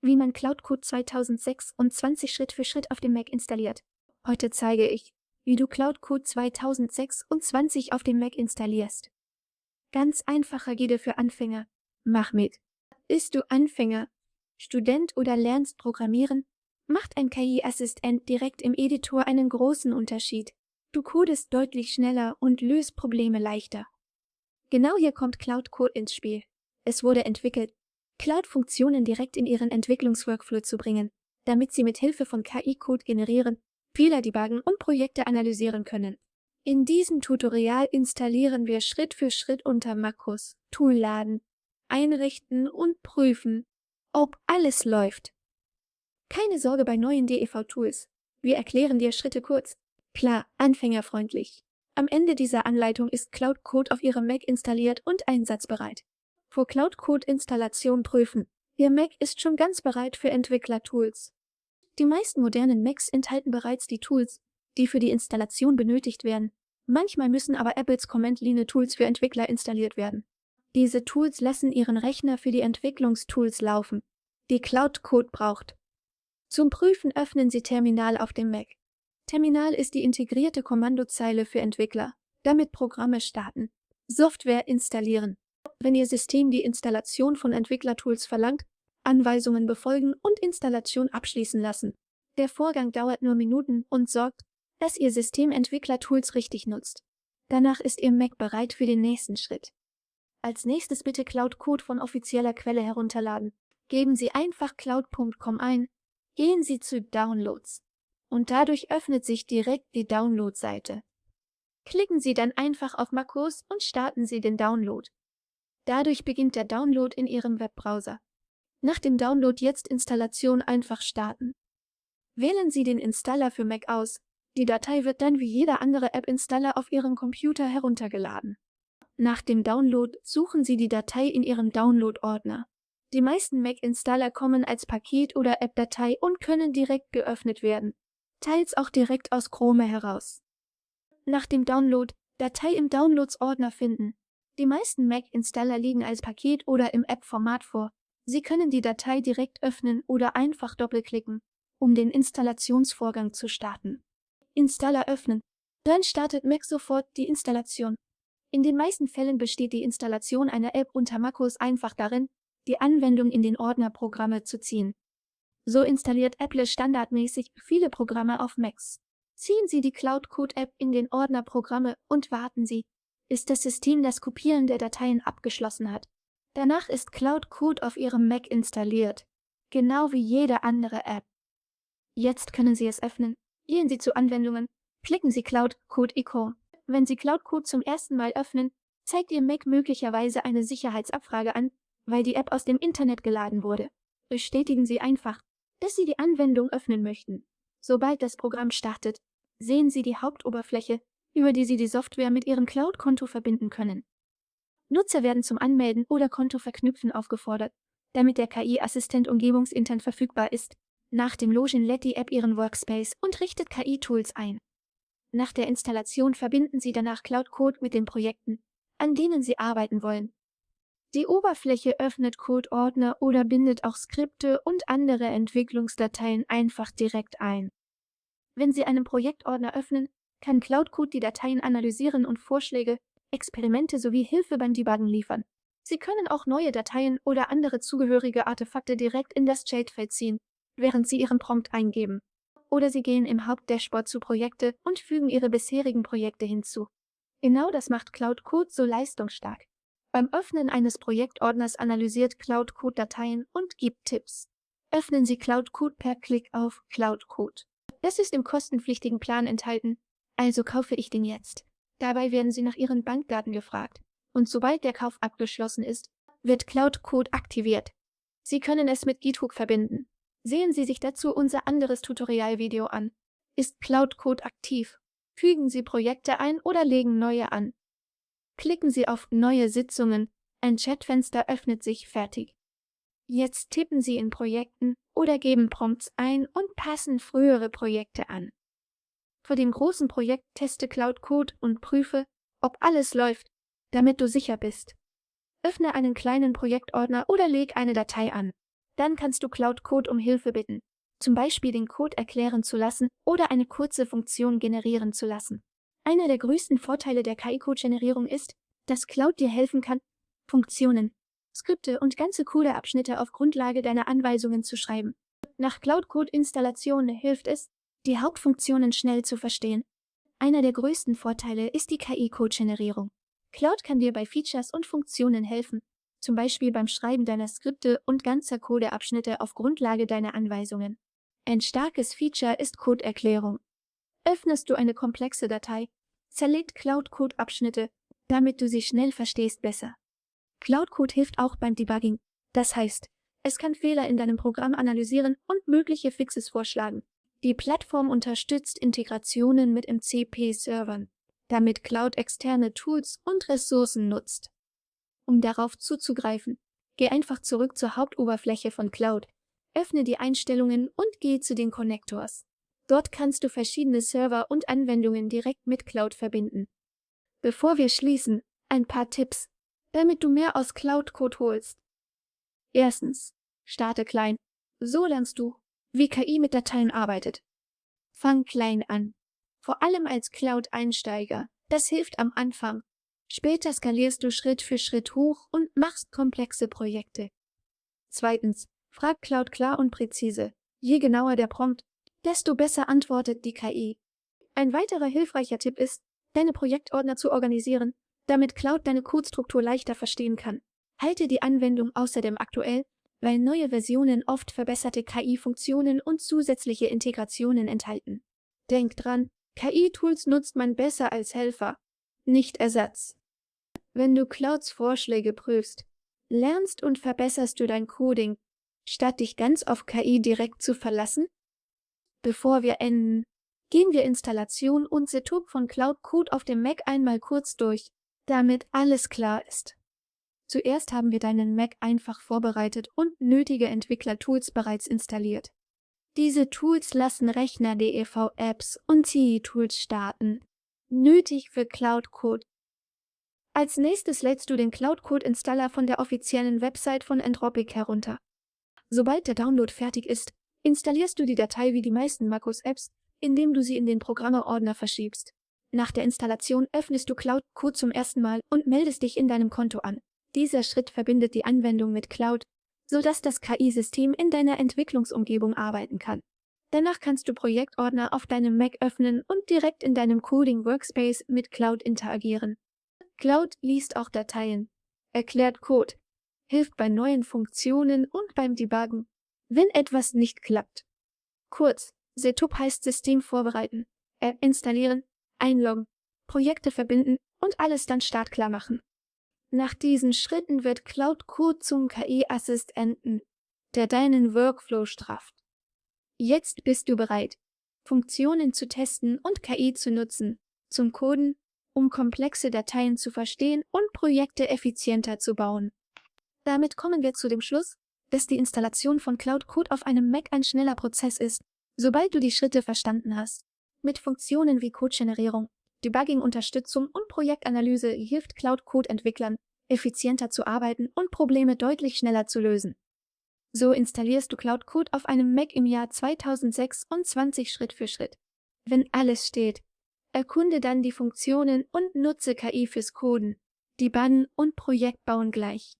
wie man Cloud Code 2026 Schritt für Schritt auf dem Mac installiert. Heute zeige ich, wie du Cloud Code 2026 auf dem Mac installierst. Ganz einfache Guide für Anfänger. Mach mit. Bist du Anfänger, Student oder lernst Programmieren? Macht ein KI-Assistent direkt im Editor einen großen Unterschied. Du codest deutlich schneller und löst Probleme leichter. Genau hier kommt Cloud Code ins Spiel. Es wurde entwickelt, Cloud-Funktionen direkt in ihren Entwicklungsworkflow zu bringen, damit sie mit Hilfe von KI-Code generieren, Fehler debuggen und Projekte analysieren können. In diesem Tutorial installieren wir Schritt für Schritt unter Makros, Tool laden, einrichten und prüfen, ob alles läuft. Keine Sorge bei neuen DEV-Tools. Wir erklären dir Schritte kurz. Klar, anfängerfreundlich. Am Ende dieser Anleitung ist Cloud Code auf Ihrem Mac installiert und einsatzbereit. Vor Cloud Code Installation prüfen. Ihr Mac ist schon ganz bereit für Entwicklertools. Die meisten modernen Macs enthalten bereits die Tools, die für die Installation benötigt werden. Manchmal müssen aber Apples Command-Line-Tools für Entwickler installiert werden. Diese Tools lassen Ihren Rechner für die Entwicklungstools laufen, die Cloud Code braucht. Zum Prüfen öffnen Sie Terminal auf dem Mac. Terminal ist die integrierte Kommandozeile für Entwickler, damit Programme starten. Software installieren. Wenn Ihr System die Installation von Entwicklertools verlangt, Anweisungen befolgen und Installation abschließen lassen. Der Vorgang dauert nur Minuten und sorgt, dass Ihr System Entwicklertools richtig nutzt. Danach ist Ihr Mac bereit für den nächsten Schritt. Als nächstes bitte Cloud Code von offizieller Quelle herunterladen. Geben Sie einfach cloud.com ein. Gehen Sie zu Downloads und dadurch öffnet sich direkt die Download-Seite. Klicken Sie dann einfach auf Makros und starten Sie den Download. Dadurch beginnt der Download in Ihrem Webbrowser. Nach dem Download jetzt Installation einfach starten. Wählen Sie den Installer für Mac aus. Die Datei wird dann wie jeder andere App-Installer auf Ihrem Computer heruntergeladen. Nach dem Download suchen Sie die Datei in Ihrem Download-Ordner. Die meisten Mac-Installer kommen als Paket oder App-Datei und können direkt geöffnet werden, teils auch direkt aus Chrome heraus. Nach dem Download Datei im Downloads-Ordner finden. Die meisten Mac-Installer liegen als Paket oder im App-Format vor. Sie können die Datei direkt öffnen oder einfach doppelklicken, um den Installationsvorgang zu starten. Installer öffnen. Dann startet Mac sofort die Installation. In den meisten Fällen besteht die Installation einer App unter Makros einfach darin, die Anwendung in den Ordner Programme zu ziehen. So installiert Apple standardmäßig viele Programme auf Macs. Ziehen Sie die Cloud Code App in den Ordner Programme und warten Sie, bis das System das Kopieren der Dateien abgeschlossen hat. Danach ist Cloud Code auf Ihrem Mac installiert, genau wie jede andere App. Jetzt können Sie es öffnen. Gehen Sie zu Anwendungen, klicken Sie Cloud Code Icon. Wenn Sie Cloud Code zum ersten Mal öffnen, zeigt Ihr Mac möglicherweise eine Sicherheitsabfrage an, weil die App aus dem Internet geladen wurde. Bestätigen Sie einfach, dass Sie die Anwendung öffnen möchten. Sobald das Programm startet, sehen Sie die Hauptoberfläche, über die Sie die Software mit Ihrem Cloud-Konto verbinden können. Nutzer werden zum Anmelden oder Konto verknüpfen aufgefordert, damit der KI-Assistent umgebungsintern verfügbar ist. Nach dem Login lädt die App Ihren Workspace und richtet KI-Tools ein. Nach der Installation verbinden Sie danach Cloud Code mit den Projekten, an denen Sie arbeiten wollen. Die Oberfläche öffnet Code-Ordner oder bindet auch Skripte und andere Entwicklungsdateien einfach direkt ein. Wenn Sie einen Projektordner öffnen, kann Cloud Code die Dateien analysieren und Vorschläge, Experimente sowie Hilfe beim Debuggen liefern. Sie können auch neue Dateien oder andere zugehörige Artefakte direkt in das Shadefeld ziehen, während Sie Ihren Prompt eingeben. Oder Sie gehen im Hauptdashboard zu Projekte und fügen Ihre bisherigen Projekte hinzu. Genau das macht Cloud Code so leistungsstark. Beim Öffnen eines Projektordners analysiert Cloud Code Dateien und gibt Tipps. Öffnen Sie Cloud Code per Klick auf Cloud Code. Das ist im kostenpflichtigen Plan enthalten, also kaufe ich den jetzt. Dabei werden Sie nach Ihren Bankdaten gefragt. Und sobald der Kauf abgeschlossen ist, wird Cloud Code aktiviert. Sie können es mit GitHub verbinden. Sehen Sie sich dazu unser anderes Tutorialvideo an. Ist Cloud Code aktiv? Fügen Sie Projekte ein oder legen neue an. Klicken Sie auf Neue Sitzungen, ein Chatfenster öffnet sich fertig. Jetzt tippen Sie in Projekten oder geben Prompts ein und passen frühere Projekte an. Vor dem großen Projekt teste Cloud Code und prüfe, ob alles läuft, damit du sicher bist. Öffne einen kleinen Projektordner oder leg eine Datei an. Dann kannst du Cloud Code um Hilfe bitten, zum Beispiel den Code erklären zu lassen oder eine kurze Funktion generieren zu lassen. Einer der größten Vorteile der KI-Code-Generierung ist, dass Cloud dir helfen kann, Funktionen, Skripte und ganze Codeabschnitte auf Grundlage deiner Anweisungen zu schreiben. Nach Cloud-Code-Installation hilft es, die Hauptfunktionen schnell zu verstehen. Einer der größten Vorteile ist die KI-Code-Generierung. Cloud kann dir bei Features und Funktionen helfen, zum Beispiel beim Schreiben deiner Skripte und ganzer Codeabschnitte auf Grundlage deiner Anweisungen. Ein starkes Feature ist Codeerklärung. Öffnest du eine komplexe Datei, zerlegt Cloud Code-Abschnitte, damit du sie schnell verstehst, besser. Cloud Code hilft auch beim Debugging. Das heißt, es kann Fehler in deinem Programm analysieren und mögliche Fixes vorschlagen. Die Plattform unterstützt Integrationen mit MCP-Servern, damit Cloud externe Tools und Ressourcen nutzt. Um darauf zuzugreifen, geh einfach zurück zur Hauptoberfläche von Cloud, öffne die Einstellungen und geh zu den Connectors. Dort kannst du verschiedene Server und Anwendungen direkt mit Cloud verbinden. Bevor wir schließen, ein paar Tipps, damit du mehr aus Cloud Code holst. Erstens, starte klein. So lernst du, wie KI mit Dateien arbeitet. Fang klein an. Vor allem als Cloud-Einsteiger. Das hilft am Anfang. Später skalierst du Schritt für Schritt hoch und machst komplexe Projekte. Zweitens, frag Cloud klar und präzise. Je genauer der Prompt, desto besser antwortet die KI. Ein weiterer hilfreicher Tipp ist, deine Projektordner zu organisieren, damit Cloud deine Codestruktur leichter verstehen kann. Halte die Anwendung außerdem aktuell, weil neue Versionen oft verbesserte KI-Funktionen und zusätzliche Integrationen enthalten. Denk dran, KI-Tools nutzt man besser als Helfer, nicht Ersatz. Wenn du Clouds Vorschläge prüfst, lernst und verbesserst du dein Coding, statt dich ganz auf KI direkt zu verlassen? Bevor wir enden, gehen wir Installation und Setup von Cloud Code auf dem Mac einmal kurz durch, damit alles klar ist. Zuerst haben wir deinen Mac einfach vorbereitet und nötige Entwicklertools bereits installiert. Diese Tools lassen Rechner DEV-Apps und CI-Tools starten, nötig für Cloud Code. Als nächstes lädst du den Cloud Code Installer von der offiziellen Website von Anthropic herunter. Sobald der Download fertig ist, installierst du die Datei wie die meisten macOS-Apps, indem du sie in den Programme-Ordner verschiebst. Nach der Installation öffnest du Cloud Code zum ersten Mal und meldest dich in deinem Konto an. Dieser Schritt verbindet die Anwendung mit Cloud, sodass das KI-System in deiner Entwicklungsumgebung arbeiten kann. Danach kannst du Projektordner auf deinem Mac öffnen und direkt in deinem Coding-Workspace mit Cloud interagieren. Cloud liest auch Dateien, erklärt Code, hilft bei neuen Funktionen und beim Debuggen, wenn etwas nicht klappt. Kurz, Setup heißt System vorbereiten, App installieren, einloggen, Projekte verbinden und alles dann startklar machen. Nach diesen Schritten wird Cloud Code zum KI-Assistenten, der deinen Workflow strafft. Jetzt bist du bereit, Funktionen zu testen und KI zu nutzen, zum Coden, um komplexe Dateien zu verstehen und Projekte effizienter zu bauen. Damit kommen wir zu dem Schluss, dass die Installation von Cloud Code auf einem Mac ein schneller Prozess ist, sobald du die Schritte verstanden hast. Mit Funktionen wie Codegenerierung, Debugging-Unterstützung und Projektanalyse hilft Cloud Code-Entwicklern, effizienter zu arbeiten und Probleme deutlich schneller zu lösen. So installierst du Cloud Code auf einem Mac im Jahr 2026 Schritt für Schritt. Wenn alles steht, erkunde dann die Funktionen und nutze KI fürs Coden, Debuggen und Projektbauen gleich.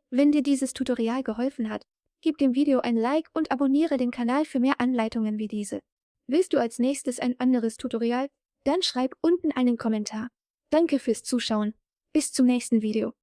Wenn dir dieses Tutorial geholfen hat, gib dem Video ein Like und abonniere den Kanal für mehr Anleitungen wie diese. Willst du als nächstes ein anderes Tutorial? Dann schreib unten einen Kommentar. Danke fürs Zuschauen. Bis zum nächsten Video.